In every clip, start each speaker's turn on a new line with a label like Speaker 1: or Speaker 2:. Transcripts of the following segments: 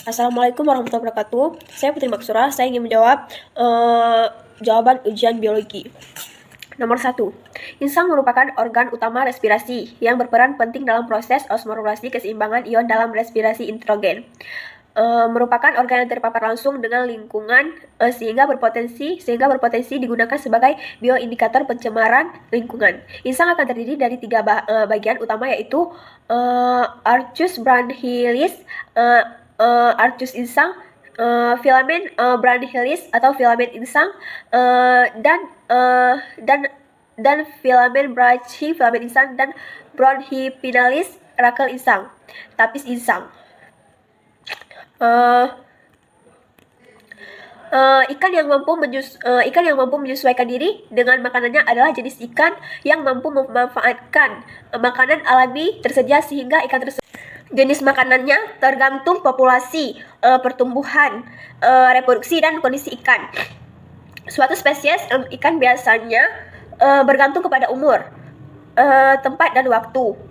Speaker 1: Assalamualaikum warahmatullahi wabarakatuh. Saya Putri Maksura. Saya ingin menjawab jawaban ujian biologi. Nomor 1. Insang merupakan organ utama respirasi yang berperan penting dalam proses osmorregulasi keseimbangan ion dalam respirasi nitrogen. Merupakan organ yang terpapar langsung dengan lingkungan sehingga berpotensi digunakan sebagai bioindikator pencemaran lingkungan. Insang akan terdiri dari 3 bagian utama, yaitu Arcus branchialis, Arcus insang, filamen branchialis atau filamen insang, dan filamen branchi filamen insang, dan bronchipinalis rakel insang, tapis insang. Ikan yang mampu menyesuaikan diri dengan makanannya adalah jenis ikan yang mampu memanfaatkan makanan alami tersedia, sehingga ikan tersebut jenis makanannya tergantung populasi, pertumbuhan, reproduksi, dan kondisi ikan. Suatu spesies ikan biasanya bergantung kepada umur, tempat, dan waktu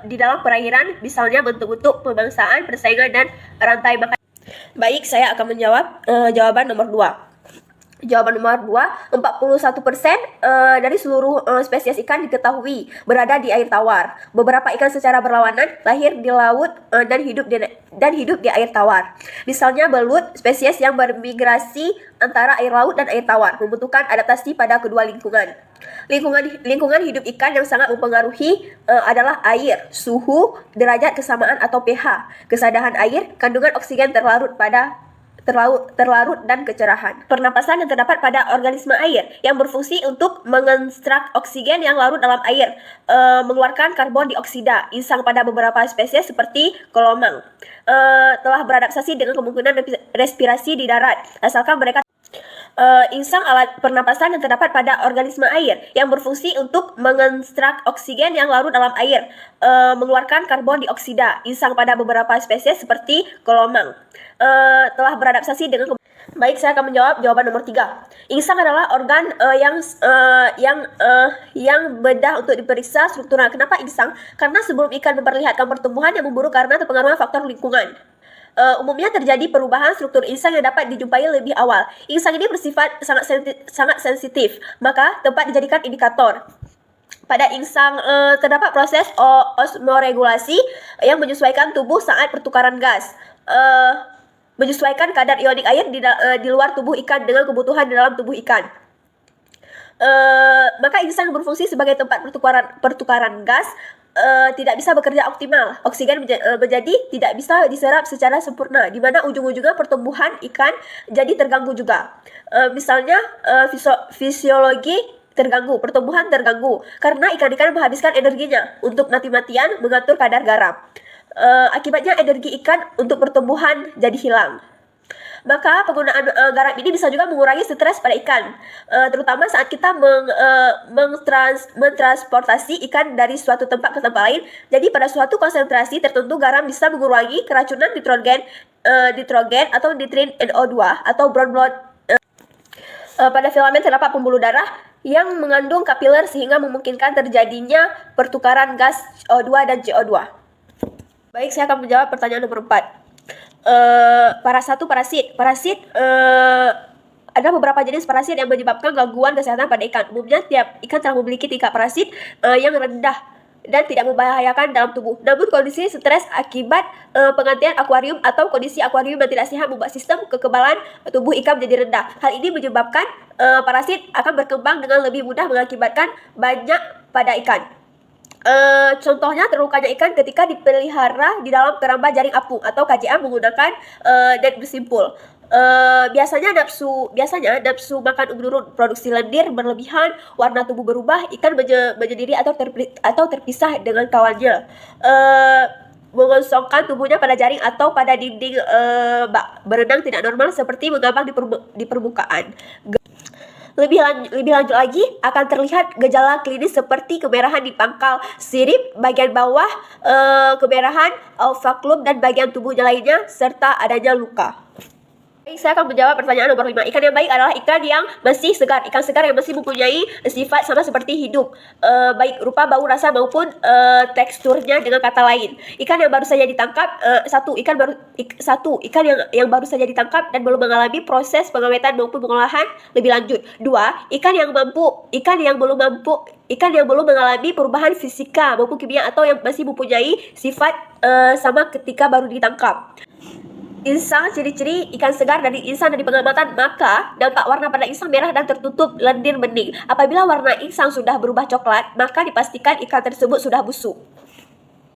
Speaker 1: di dalam perairan, misalnya bentuk-bentuk pemangsaan, persaingan, dan rantai makan. Baik, saya akan menjawab jawaban nomor 2. Jawaban nomor 2, 41% dari seluruh spesies ikan diketahui berada di air tawar. Beberapa ikan secara berlawanan lahir di laut dan hidup di air tawar. Misalnya belut, spesies yang bermigrasi antara air laut dan air tawar, membutuhkan adaptasi pada kedua lingkungan. Lingkungan hidup ikan yang sangat mempengaruhi adalah air, suhu, derajat kesamaan atau pH, kesadaran air, kandungan oksigen terlarut, dan kecerahan. Pernapasan yang terdapat pada organisme air yang berfungsi untuk mengekstrak oksigen yang larut dalam air, mengeluarkan karbon dioksida. Insang pada beberapa spesies seperti kelomang telah beradaptasi dengan kemungkinan respirasi di darat, asalkan mereka insang alat pernapasan yang terdapat pada organisme air yang berfungsi untuk mengekstrak oksigen yang larut dalam air, mengeluarkan karbon dioksida. Insang pada beberapa spesies seperti kelomang telah beradaptasi dengan. Baik, saya akan menjawab jawaban nomor 3. Insang adalah organ yang bedah untuk diperiksa struktural. Kenapa insang? Karena sebelum ikan memperlihatkan pertumbuhan yang memburuk karena terpengaruh faktor lingkungan, umumnya terjadi perubahan struktur insang yang dapat dijumpai lebih awal. Insang ini bersifat sangat sensitif, maka dapat dijadikan indikator. Pada insang terdapat proses osmoregulasi yang menyesuaikan tubuh saat pertukaran gas, menyesuaikan kadar ionik air di luar tubuh ikan dengan kebutuhan di dalam tubuh ikan. Maka insang berfungsi sebagai tempat pertukaran gas tidak bisa bekerja optimal. Oksigen menjadi tidak bisa diserap secara sempurna, di mana ujung-ujungnya pertumbuhan ikan jadi terganggu juga. Misalnya fisiologi terganggu, pertumbuhan terganggu, karena ikan-ikan menghabiskan energinya untuk mati-matian mengatur kadar garam. Akibatnya energi ikan untuk pertumbuhan jadi hilang. Maka penggunaan garam ini bisa juga mengurangi stres pada ikan, terutama saat kita mentransportasi ikan dari suatu tempat ke tempat lain. Jadi pada suatu konsentrasi tertentu garam bisa mengurangi keracunan nitrogen atau nitrin NO2 atau brown blood. Pada filamen terdapat pembuluh darah yang mengandung kapiler, sehingga memungkinkan terjadinya pertukaran gas O2 dan CO2. Baik, saya akan menjawab pertanyaan nomor 4. Parasit ada beberapa jenis parasit yang menyebabkan gangguan kesehatan pada ikan. Umumnya tiap ikan telah memiliki tingkat parasit yang rendah dan tidak membahayakan dalam tubuh. Namun kondisi stres akibat penggantian akuarium atau kondisi akuarium yang tidak sehat membuat sistem kekebalan tubuh ikan menjadi rendah. Hal ini menyebabkan parasit akan berkembang dengan lebih mudah, mengakibatkan banyak pada ikan. Contohnya terlukanya ikan ketika dipelihara di dalam keramba jaring apung atau KJA menggunakan net bersimpul. Biasanya nafsu makan menurun, produksi lendir berlebihan, warna tubuh berubah, ikan menyendiri atau terpisah dengan kawannya, mengosongkan tubuhnya pada jaring atau pada dinding bak, berenang tidak normal seperti mengambang di permukaan. Lebih lanjut lagi, akan terlihat gejala klinis seperti kemerahan di pangkal sirip bagian bawah, kemerahan vakuum dan bagian tubuhnya lainnya, serta adanya luka. Baik, saya akan menjawab pertanyaan nomor 5. Ikan yang baik adalah ikan yang masih segar. Ikan segar yang masih mempunyai sifat sama seperti hidup. Baik rupa, bau, rasa maupun teksturnya dengan kata lain. Ikan yang baru saja ditangkap, satu ikan yang baru saja ditangkap dan belum mengalami proses pengawetan maupun pengolahan lebih lanjut. 2, ikan yang belum mengalami perubahan fisika maupun kimia atau yang masih mempunyai sifat sama ketika baru ditangkap. Insang, ciri-ciri ikan segar dari insang dari pengamatan, maka nampak warna pada insang merah dan tertutup lendir bening. Apabila warna insang sudah berubah coklat, maka dipastikan ikan tersebut sudah busuk.